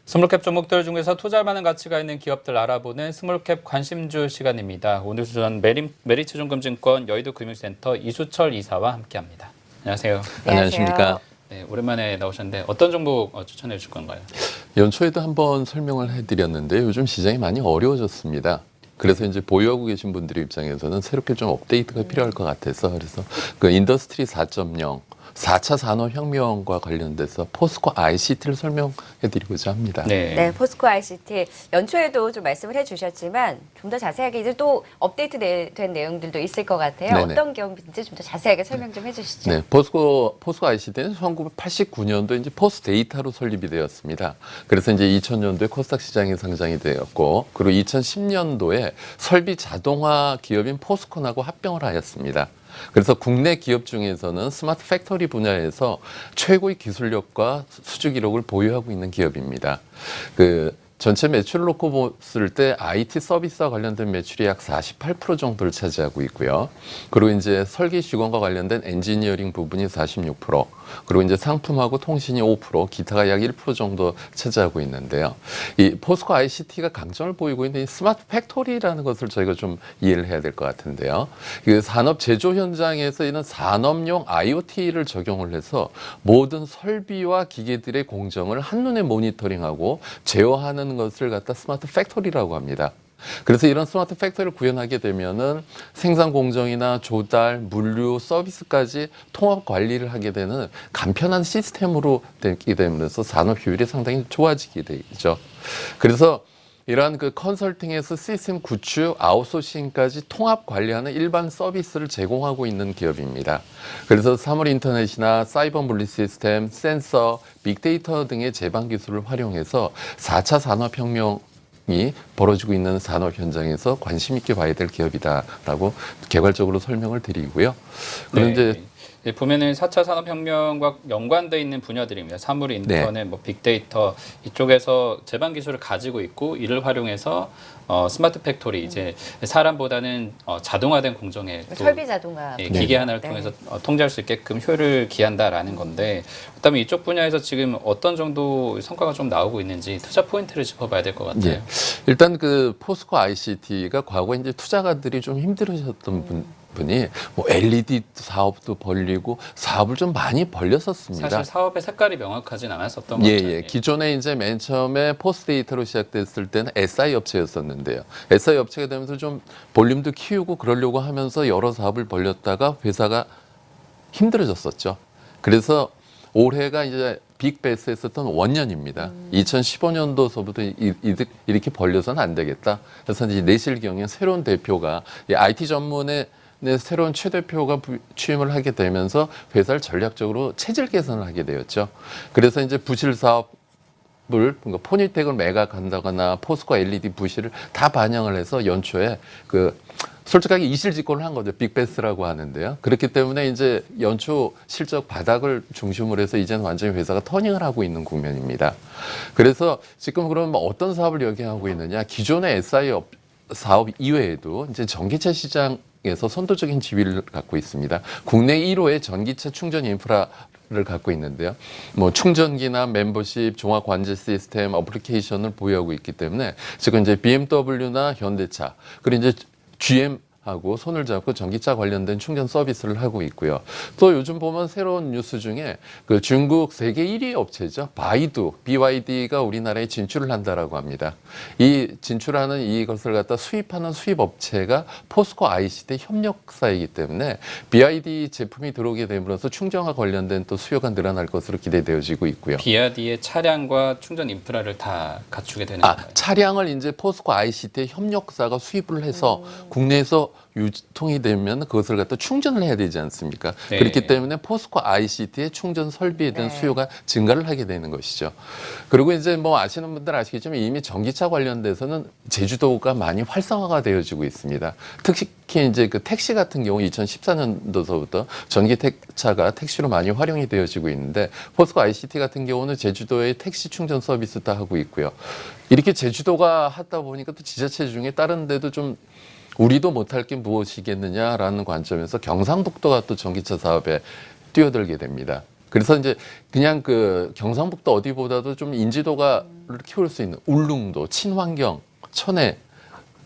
스몰캡 종목들 중에서 투자할 만한 가치가 있는 기업들 알아보는 스몰캡 관심주 시간입니다. 오늘 수전 메리츠증권증권 여의도금융센터 이수철 이사와 함께합니다. 안녕하세요. 안녕하십니까. 네, 오랜만에 나오셨는데 어떤 종목 추천해 줄 건가요? 연초에도 한번 설명을 해드렸는데 요즘 시장이 많이 어려워졌습니다. 그래서 이제 보유하고 계신 분들의 입장에서는 새롭게 좀 업데이트가 필요할 것 같아서 그래서 그 인더스트리 4.0 4차 산업혁명과 관련돼서 포스코 ICT를 설명해드리고자 합니다. 네, 포스코 ICT 연초에도 좀 말씀을 해주셨지만 좀 더 자세하게 이제 또 업데이트된 내용들도 있을 것 같아요. 네네. 어떤 기업인지 좀 더 자세하게 설명 좀 해주시죠. 네, 포스코 ICT는 1989년도 이제 포스데이터로 설립이 되었습니다. 그래서 이제 2000년도에 코스닥 시장에 상장이 되었고, 그리고 2010년도에 설비 자동화 기업인 포스콘하고 합병을 하였습니다. 그래서 국내 기업 중에서는 스마트 팩토리 분야에서 최고의 기술력과 수주 기록을 보유하고 있는 기업입니다. 전체 매출을 놓고 봤을 때 IT 서비스와 관련된 매출이 약 48% 정도를 차지하고 있고요. 그리고 이제 설계 시공과 관련된 엔지니어링 부분이 46%, 그리고 이제 상품하고 통신이 5%, 기타가 약 1% 정도 차지하고 있는데요. 이 포스코 ICT가 강점을 보이고 있는 이 스마트 팩토리라는 것을 저희가 좀 이해를 해야 될 것 같은데요. 그 산업 제조 현장에서 이런 산업용 IoT를 적용을 해서 모든 설비와 기계들의 공정을 한눈에 모니터링하고 제어하는 것을 갖다 스마트 팩토리라고 합니다. 그래서 이런 스마트 팩토리를 구현하게 되면은 생산 공정이나 조달, 물류, 서비스까지 통합 관리를 하게 되는 간편한 시스템으로 되게 되면서 산업 효율이 상당히 좋아지게 되죠. 그래서 이러한 컨설팅에서 시스템 구축, 아웃소싱까지 통합 관리하는 일반 서비스를 제공하고 있는 기업입니다. 그래서 사물 인터넷이나 사이버 물리 시스템, 센서, 빅데이터 등의 제반 기술을 활용해서 4차 산업혁명이 벌어지고 있는 산업 현장에서 관심 있게 봐야 될 기업이다라고 개괄적으로 설명을 드리고요. 그럼 이제 보면은 4차 산업혁명과 연관되어 있는 분야들입니다. 사물 인터넷, 뭐 빅데이터 이쪽에서 제반 기술을 가지고 있고 이를 활용해서 스마트 팩토리 이제 사람보다는 자동화된 공정에 또 설비 자동화 기계 하나를 통해서 통제할 수 있게끔 효율을 기한다라는 건데, 그다음에 이쪽 분야에서 지금 어떤 정도 성과가 좀 나오고 있는지 투자 포인트를 짚어봐야 될 것 같아요. 예. 일단 포스코 ICT가 과거에 이제 투자가들이 좀 힘들으셨던 분이 뭐 LED 사업도 벌리고 사업을 좀 많이 벌렸었습니다. 사실 사업의 색깔이 명확하진 않았었던 것 같아요. 기존에 이제 맨 처음에 포스데이터로 시작됐을 때는 SI 업체였었는데요. SI 업체가 되면서 좀 볼륨도 키우고 그러려고 하면서 여러 사업을 벌렸다가 회사가 힘들어졌었죠. 그래서 올해가 이제 빅베스에 있었던 원년입니다. 2015년도서부터 이렇게 벌려서는 안 되겠다. 그래서 이제 내실경영 새로운 대표가 IT 전문의 새로운 최 대표가 취임을 하게 되면서 회사를 전략적으로 체질 개선을 하게 되었죠. 그래서 이제 부실 사업을 그러니까 포니텍을 매각한다거나 포스코 LED 부실을 다 반영을 해서 연초에 솔직하게 이실직고를 한 거죠. 빅베스라고 하는데요. 그렇기 때문에 이제 연초 실적 바닥을 중심으로 해서 이제는 완전히 회사가 터닝을 하고 있는 국면입니다. 그래서 지금 그러면 어떤 사업을 여기하고 있느냐? 기존의 SI 사업 이외에도 이제 전기차 시장에서 선도적인 지위를 갖고 있습니다. 국내 1호의 전기차 충전 인프라를 갖고 있는데요. 뭐 충전기나 멤버십, 종합 관제 시스템, 어플리케이션을 보유하고 있기 때문에 지금 이제 BMW나 현대차, 그리고 이제 GM하고 손을 잡고 전기차 관련된 충전 서비스를 하고 있고요. 또 요즘 보면 새로운 뉴스 중에 중국 세계 1위 업체죠. 바이두, BYD가 우리나라에 진출을 한다라고 합니다. 이 진출하는 이것을 갖다 수입하는 수입 업체가 포스코 ICT 협력사이기 때문에 BYD 제품이 들어오게 됨으로써 충전과 관련된 또 수요가 늘어날 것으로 기대되어지고 있고요. BYD의 차량과 충전 인프라를 다 갖추게 되는 건가요? 차량을 이제 포스코 ICT의 협력사가 수입을 해서 국내에서 유통이 되면 그것을 갖다 충전을 해야 되지 않습니까? 네. 그렇기 때문에 포스코 ICT의 충전 설비에 대한 수요가 증가를 하게 되는 것이죠. 그리고 이제 뭐 아시는 분들 아시겠지만 이미 전기차 관련돼서는 제주도가 많이 활성화가 되어지고 있습니다. 특히 이제 택시 같은 경우 2014년도서부터 전기차가 택시로 많이 활용이 되어지고 있는데 포스코 ICT 같은 경우는 제주도의 택시 충전 서비스도 하고 있고요. 이렇게 제주도가 하다 보니까 또 지자체 중에 다른 데도 좀 우리도 못할 게 무엇이겠느냐라는 관점에서 경상북도가 또 전기차 사업에 뛰어들게 됩니다. 그래서 이제 그냥 그 경상북도 어디보다도 좀 인지도가 키울 수 있는 울릉도, 친환경, 천혜.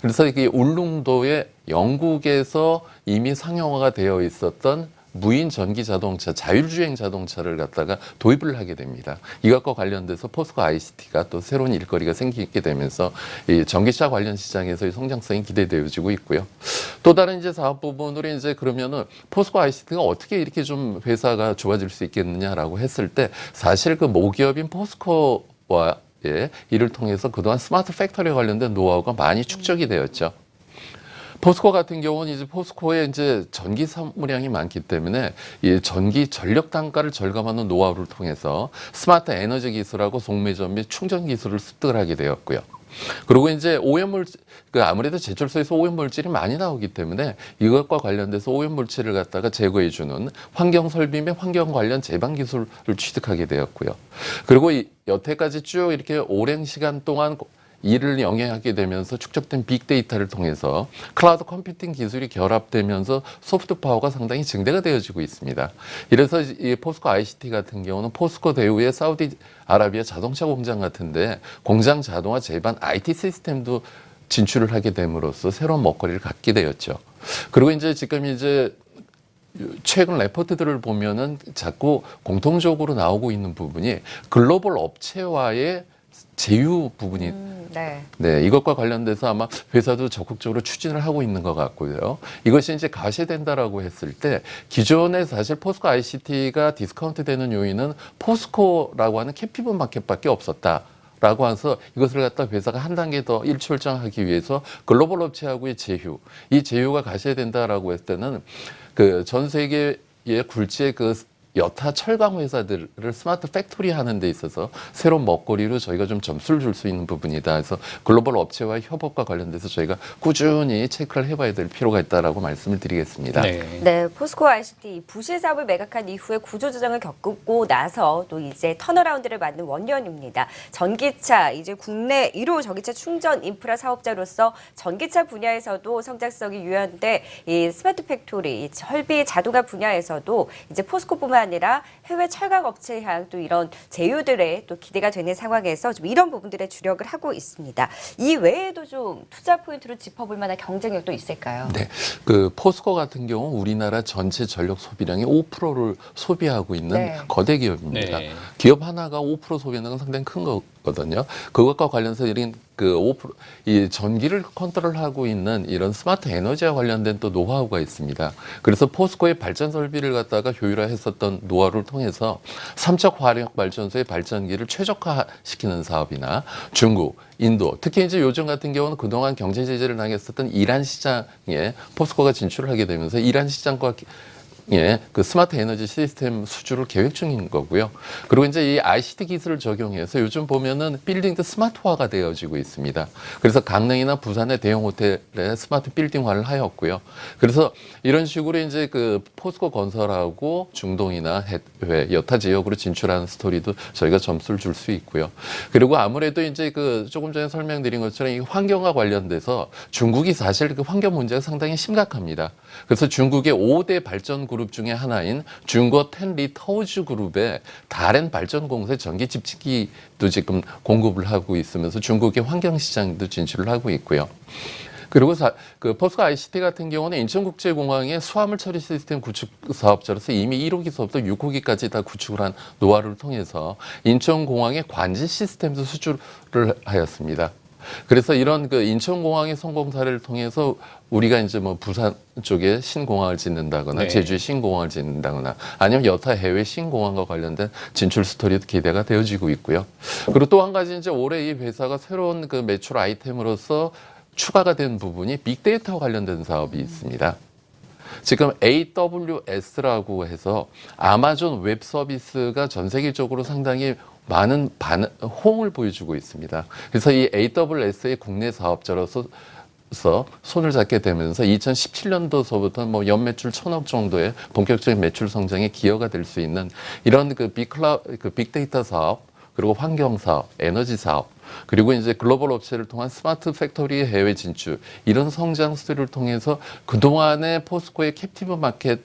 그래서 이게 울릉도에 영국에서 이미 상용화가 되어 있었던 무인 전기 자동차, 자율주행 자동차를 갖다가 도입을 하게 됩니다. 이것과 관련돼서 포스코 ICT가 또 새로운 일거리가 생기게 되면서 이 전기차 관련 시장에서의 성장성이 기대되어지고 있고요. 또 다른 이제 사업 부분으로 이제 그러면은 포스코 ICT가 어떻게 이렇게 좀 회사가 좋아질 수 있겠느냐라고 했을 때 사실 그 모기업인 포스코와 이를 통해서 그동안 스마트 팩토리에 관련된 노하우가 많이 축적이 되었죠. 포스코 같은 경우는 이제 포스코에 이제 전기 사무량이 많기 때문에 이 전기 전력 단가를 절감하는 노하우를 통해서 스마트 에너지 기술하고 속매점 및 충전 기술을 습득을 하게 되었고요. 그리고 이제 오염물질, 아무래도 제철소에서 오염물질이 많이 나오기 때문에 이것과 관련돼서 오염물질을 갖다가 제거해주는 환경 설비 및 환경 관련 제반 기술을 취득하게 되었고요. 그리고 여태까지 쭉 이렇게 오랜 시간 동안 이를 영위하게 되면서 축적된 빅데이터를 통해서 클라우드 컴퓨팅 기술이 결합되면서 소프트 파워가 상당히 증대가 되어지고 있습니다. 이래서 이 포스코 ICT 같은 경우는 포스코 대우의 사우디아라비아 자동차 공장 같은데 공장 자동화 제반 IT 시스템도 진출을 하게 됨으로써 새로운 먹거리를 갖게 되었죠. 그리고 이제 지금 이제 최근 레포트들을 보면은 자꾸 공통적으로 나오고 있는 부분이 글로벌 업체와의 제휴 부분이 네, 이것과 관련돼서 아마 회사도 적극적으로 추진을 하고 있는 것 같고요. 이것이 이제 가시된다라고 했을 때 기존에 사실 포스코 ICT가 디스카운트 되는 요인은 포스코라고 하는 캡티브 마켓밖에 없었다. 라고 해서 이것을 갖다 회사가 한 단계 더 일출장하기 위해서 글로벌 업체하고의 제휴, 이 제휴가 가셔야 된다라고 했을 때는 그 전 세계의 굴지의 그 여타 철강 회사들을 스마트 팩토리 하는 데 있어서 새로운 먹거리로 저희가 좀 점수를 줄 수 있는 부분이다. 그래서 글로벌 업체와의 협업과 관련돼서 저희가 꾸준히 체크를 해봐야 될 필요가 있다라고 말씀을 드리겠습니다. 네, 포스코 ICT 부실 사업을 매각한 이후에 구조조정을 겪고 나서 또 이제 턴어라운드를 맞는 원년입니다. 전기차, 이제 국내 1호 전기차 충전 인프라 사업자로서 전기차 분야에서도 성장성이 유효한데 이 스마트 팩토리, 이 설비 자동화 분야에서도 이제 포스코뿐만 아니라 해외 철강 업체 향 또 이런 제휴들에 또 기대가 되는 상황에서 좀 이런 부분들에 주력을 하고 있습니다. 이 외에도 좀 투자 포인트로 짚어볼 만한 경쟁력도 있을까요? 네, 그 포스코 같은 경우 우리나라 전체 전력 소비량의 5%를 소비하고 있는 거대 기업입니다. 기업 하나가 5% 소비하는 건 상당히 큰 거거든요. 그것과 관련해서 이런 그 5%, 이 전기를 컨트롤하고 있는 이런 스마트 에너지와 관련된 또 노하우가 있습니다. 그래서 포스코의 발전 설비를 갖다가 효율화했었던 노하우를 통해서 삼척 화력 발전소의 발전기를 최적화시키는 사업이나 중국, 인도, 특히 이제 요즘 같은 경우는 그동안 경제 제재를 당했었던 이란 시장에 포스코가 진출을 하게 되면서 이란 시장과 그 스마트 에너지 시스템 수주를 계획 중인 거고요. 그리고 이제 이 ICT 기술을 적용해서 요즘 보면은 빌딩도 스마트화가 되어지고 있습니다. 그래서 강릉이나 부산의 대형 호텔에 스마트 빌딩화를 하였고요. 그래서 이런 식으로 이제 그 포스코 건설하고 중동이나 해외 여타 지역으로 진출하는 스토리도 저희가 점수를 줄 수 있고요. 그리고 아무래도 이제 그 조금 전에 설명드린 것처럼 이 환경과 관련돼서 중국이 사실 그 환경 문제가 상당히 심각합니다. 그래서 중국의 5대 발전 그룹 중에 하나인 중거 텐리 터우즈 그룹의 다롄 발전공사 전기 집치기도 지금 공급을 하고 있으면서 중국의 환경 시장도 진출을 하고 있고요. 그리고 그 포스코 ICT 같은 경우는 인천국제공항의 수화물 처리 시스템 구축 사업자로서 이미 1호기서부터 6호기까지 다 구축을 한 노하우를 통해서 인천공항의 관제 시스템도 수주를 하였습니다. 그래서 이런 그 인천공항의 성공 사례를 통해서 우리가 이제 뭐 부산 쪽에 신공항을 짓는다거나 제주에 신공항을 짓는다거나 아니면 여타 해외 신공항과 관련된 진출 스토리도 기대가 되어지고 있고요. 그리고 또 한 가지 이제 올해 이 회사가 새로운 그 매출 아이템으로서 추가가 된 부분이 빅데이터와 관련된 사업이 있습니다. 지금 AWS라고 해서 아마존 웹 서비스가 전 세계적으로 상당히 많은 호응을 보여주고 있습니다. 그래서 이 AWS의 국내 사업자로서 손을 잡게 되면서 2017년도서부터 뭐 연매출 1,000억 정도의 본격적인 매출 성장에 기여가 될 수 있는 이런 그 빅데이터 사업, 그리고 환경 사업, 에너지 사업, 그리고 이제 글로벌 업체를 통한 스마트 팩토리 해외 진출, 이런 성장 스토리를 통해서 그동안의 포스코의 캡티브 마켓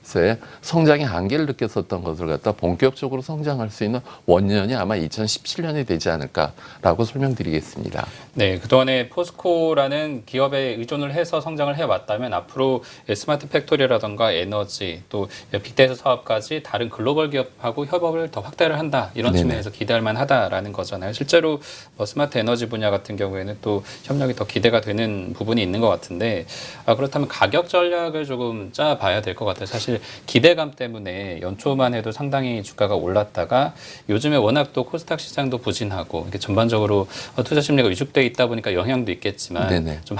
비즈니스의 성장의 한계를 느꼈었던 것을 갖다 본격적으로 성장할 수 있는 원년이 아마 2017년이 되지 않을까라고 설명드리겠습니다. 네, 그동안에 포스코라는 기업에 의존을 해서 성장을 해왔다면 앞으로 스마트 팩토리라던가 에너지 또 빅데이터 사업까지 다른 글로벌 기업하고 협업을 더 확대를 한다 이런 네네. 측면에서 기대할 만하다라는 거잖아요. 실제로 스마트 에너지 분야 같은 경우에는 또 협력이 더 기대가 되는 부분이 있는 것 같은데 그렇다면 가격 전략을 조금 짜봐야 될 것 같아요. 사실 기대감 때문에 연초만 해도 상당히 주가가 올랐다가 요즘에 워낙 또 코스닥 시장도 부진하고 이렇게 전반적으로 투자 심리가 위축돼 있다 보니까 영향도 있겠지만 네네. 좀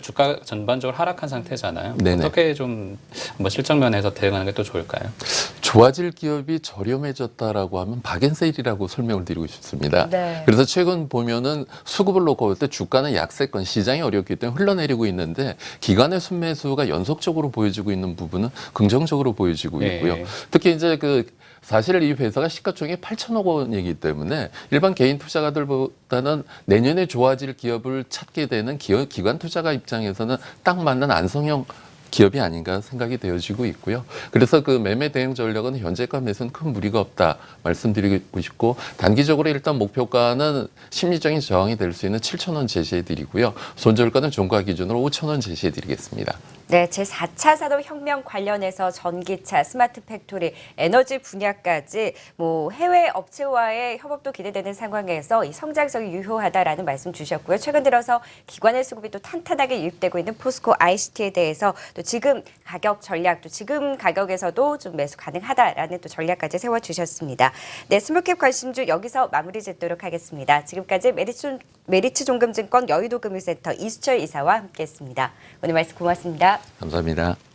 주가 전반적으로 하락한 상태잖아요. 네네. 어떻게 좀 한번 실적 면에서 대응하는 게 또 좋을까요? 좋아질 기업이 저렴해졌다라고 하면 박앤세일이라고 설명을 드리고 싶습니다. 네. 그래서 최근 보면은 수급을 놓고 볼 때 주가는 약세권 시장이 어렵기 때문에 흘러내리고 있는데 기관의 순매수가 연속적으로 보여지고 있는 부분은 긍정적으로 보여지고 있고요. 예. 특히 이제 사실 이 회사가 시가총액이 8천억 원이기 때문에 일반 개인 투자가들보다는 내년에 좋아질 기업을 찾게 되는 기관 투자가 입장에서는 딱 맞는 안성형 기업이 아닌가 생각이 되어지고 있고요. 그래서 매매 대응 전략은 현재가 매수는 큰 무리가 없다 말씀드리고 싶고 단기적으로 일단 목표가는 심리적인 저항이 될 수 있는 7,000원 제시해드리고요. 손절가는 종가 기준으로 5,000원 제시해드리겠습니다. 네, 제4차 산업혁명 관련해서 전기차, 스마트 팩토리, 에너지 분야까지 해외 업체와의 협업도 기대되는 상황에서 이 성장성이 유효하다라는 말씀 주셨고요. 최근 들어서 기관의 수급이 또 탄탄하게 유입되고 있는 포스코 ICT에 대해서 또 지금 가격 전략, 또 지금 가격에서도 좀 매수 가능하다라는 또 전략까지 세워주셨습니다. 네, 스몰캡 관심주 여기서 마무리 짓도록 하겠습니다. 지금까지 메리츠 종금증권 여의도 금융센터 이수철 이사와 함께했습니다. 오늘 말씀 고맙습니다. 감사합니다.